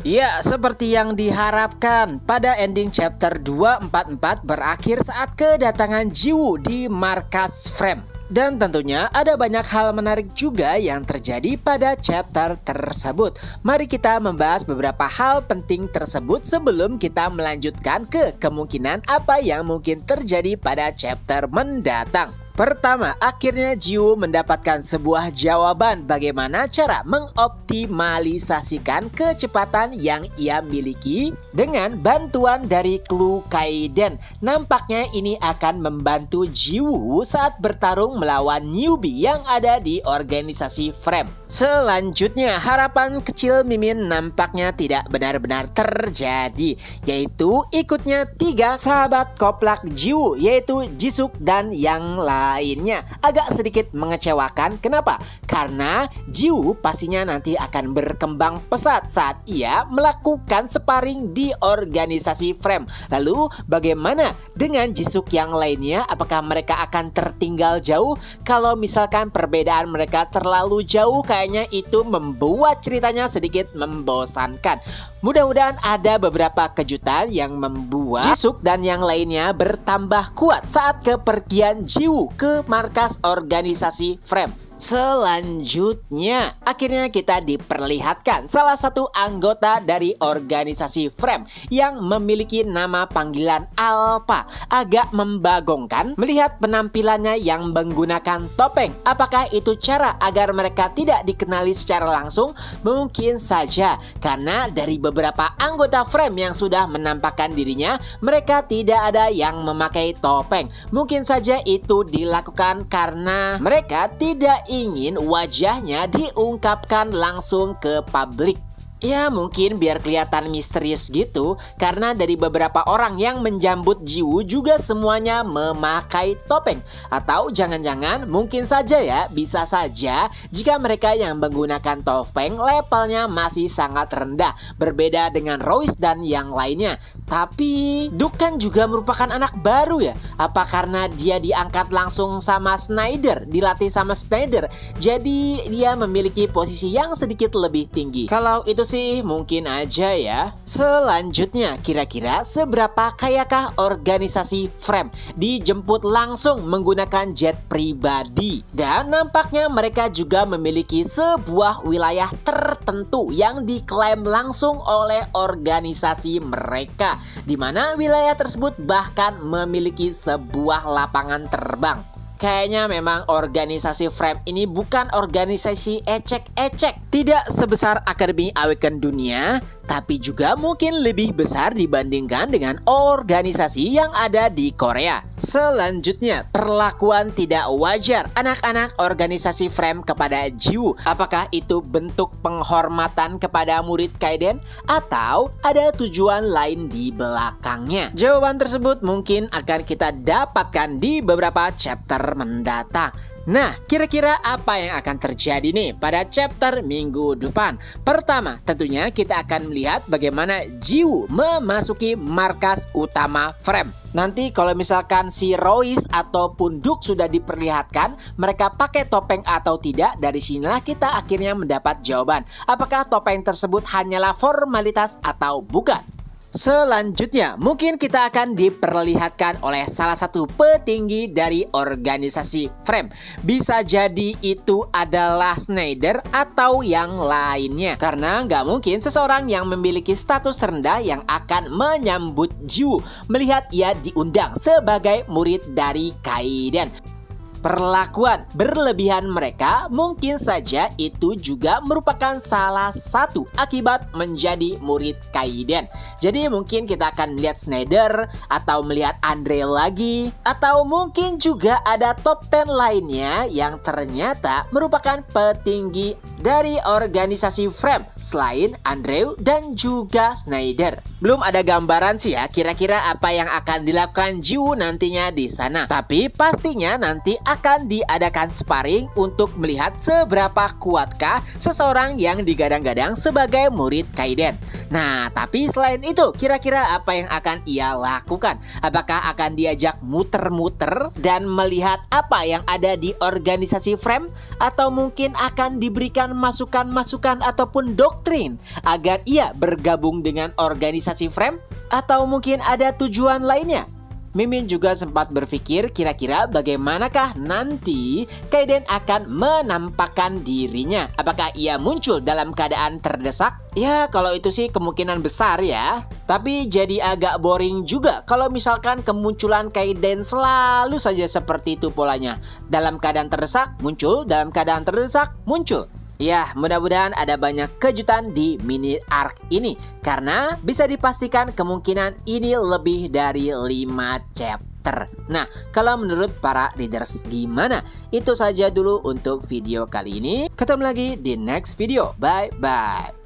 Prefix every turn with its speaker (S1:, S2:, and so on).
S1: Ya, seperti yang diharapkan, pada ending chapter 244 berakhir saat kedatangan Jiwoo di markas Frame. Dan tentunya ada banyak hal menarik juga yang terjadi pada chapter tersebut. Mari kita membahas beberapa hal penting tersebut sebelum kita melanjutkan ke kemungkinan apa yang mungkin terjadi pada chapter mendatang. Pertama, akhirnya Jiwoo mendapatkan sebuah jawaban bagaimana cara mengoptimalisasikan kecepatan yang ia miliki dengan bantuan dari clue Kaiden. Nampaknya ini akan membantu Jiwoo saat bertarung melawan newbie yang ada di organisasi Frame. Selanjutnya, harapan kecil Mimin nampaknya tidak benar-benar terjadi, yaitu ikutnya 3 sahabat koplak Jiwoo, yaitu Jisuk dan yang lainnya. Agak sedikit mengecewakan. Kenapa? Karena Jiwoo pastinya nanti akan berkembang pesat saat ia melakukan sparring di organisasi Frame. Lalu bagaimana dengan Jisuk yang lainnya? Apakah mereka akan tertinggal jauh? Kalau misalkan perbedaan mereka terlalu jauh, kayaknya itu membuat ceritanya sedikit membosankan. Mudah-mudahan ada beberapa kejutan yang membuat Jisuk dan yang lainnya bertambah kuat saat kepergian Jiwoo ke markas organisasi Frame. Selanjutnya, akhirnya kita diperlihatkan salah satu anggota dari organisasi Frame yang memiliki nama panggilan Alpha. Agak membagongkan melihat penampilannya yang menggunakan topeng. Apakah itu cara agar mereka tidak dikenali secara langsung? Mungkin saja, karena dari beberapa anggota Frame yang sudah menampakkan dirinya, mereka tidak ada yang memakai topeng. Mungkin saja itu dilakukan karena mereka tidak ingin wajahnya diungkapkan langsung ke publik. Ya, mungkin biar kelihatan misterius gitu, karena dari beberapa orang yang menjambut Jiwoo juga semuanya memakai topeng. Atau jangan-jangan mungkin saja ya, bisa saja jika mereka yang menggunakan topeng levelnya masih sangat rendah, berbeda dengan Royce dan yang lainnya. Tapi Duke kan juga merupakan anak baru ya. Apa karena dia diangkat langsung sama Schneider, dilatih sama Schneider, jadi dia memiliki posisi yang sedikit lebih tinggi? Kalau itu sih mungkin aja ya. Selanjutnya, kira-kira seberapa kayakah organisasi Frame dijemput langsung menggunakan jet pribadi? Dan nampaknya mereka juga memiliki sebuah wilayah tertentu yang diklaim langsung oleh organisasi mereka, di mana wilayah tersebut bahkan memiliki sebuah lapangan terbang. Kayaknya memang organisasi Frame ini bukan organisasi ecek-ecek. Tidak sebesar Akademi Awaken Dunia, tapi juga mungkin lebih besar dibandingkan dengan organisasi yang ada di Korea. Selanjutnya, perlakuan tidak wajar anak-anak organisasi Frame kepada Jiwoo. Apakah itu bentuk penghormatan kepada murid Kaiden atau ada tujuan lain di belakangnya? Jawaban tersebut mungkin akan kita dapatkan di beberapa chapter mendatang. Nah, kira-kira apa yang akan terjadi nih pada chapter minggu depan? Pertama, tentunya kita akan melihat bagaimana Jiwoo memasuki markas utama Frame. Nanti kalau misalkan si Royce ataupun Duke sudah diperlihatkan mereka pakai topeng atau tidak, dari sinilah kita akhirnya mendapat jawaban. Apakah topeng tersebut hanyalah formalitas atau bukan? Selanjutnya, mungkin kita akan diperlihatkan oleh salah satu petinggi dari organisasi Frame. Bisa jadi itu adalah Schneider atau yang lainnya, karena nggak mungkin seseorang yang memiliki status rendah yang akan menyambut Jiwoo melihat ia diundang sebagai murid dari Kaiden. Perlakuan berlebihan mereka mungkin saja itu juga merupakan salah satu akibat menjadi murid Kaiden. Jadi mungkin kita akan melihat Schneider atau melihat Andre lagi, atau mungkin juga ada top 10 lainnya yang ternyata merupakan petinggi dari organisasi Frame selain Andrew dan juga Schneider. Belum ada gambaran sih ya kira-kira apa yang akan dilakukan Jiwoo nantinya di sana. Tapi pastinya nanti akan diadakan sparring untuk melihat seberapa kuatkah seseorang yang digadang-gadang sebagai murid Kaiden. Nah, tapi selain itu, kira-kira apa yang akan ia lakukan? Apakah akan diajak muter-muter dan melihat apa yang ada di organisasi Frame? Atau mungkin akan diberikan masukan-masukan ataupun doktrin agar ia bergabung dengan organisasi Frame? Atau mungkin ada tujuan lainnya? Mimin juga sempat berpikir kira-kira bagaimanakah nanti Kaiden akan menampakkan dirinya. Apakah ia muncul dalam keadaan terdesak? Ya, kalau itu sih kemungkinan besar ya. Tapi jadi agak boring juga kalau misalkan kemunculan Kaiden selalu saja seperti itu polanya. Dalam keadaan terdesak, muncul. Dalam keadaan terdesak, muncul. Ya, mudah-mudahan ada banyak kejutan di mini arc ini. Karena bisa dipastikan kemungkinan ini lebih dari 5 chapter. Nah, kalau menurut para readers gimana? Itu saja dulu untuk video kali ini. Ketemu lagi di next video. Bye-bye.